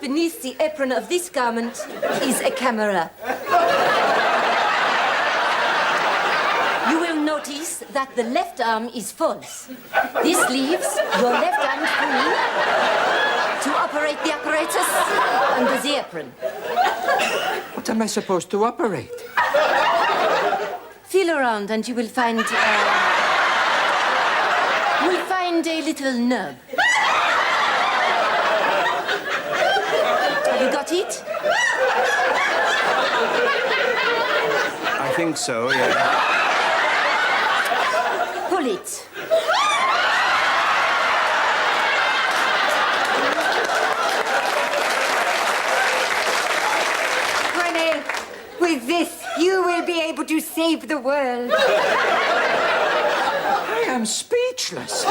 Beneath the apron of this garment is a camera. You will notice that the left arm is false. This leaves your left arm free to operate the apparatus under the apron. What am I supposed to operate? Feel around and you will find a little nub. Have you got it? I think so, yeah. Pull it. Rene, with this, you will be able to save the world. I am speechless.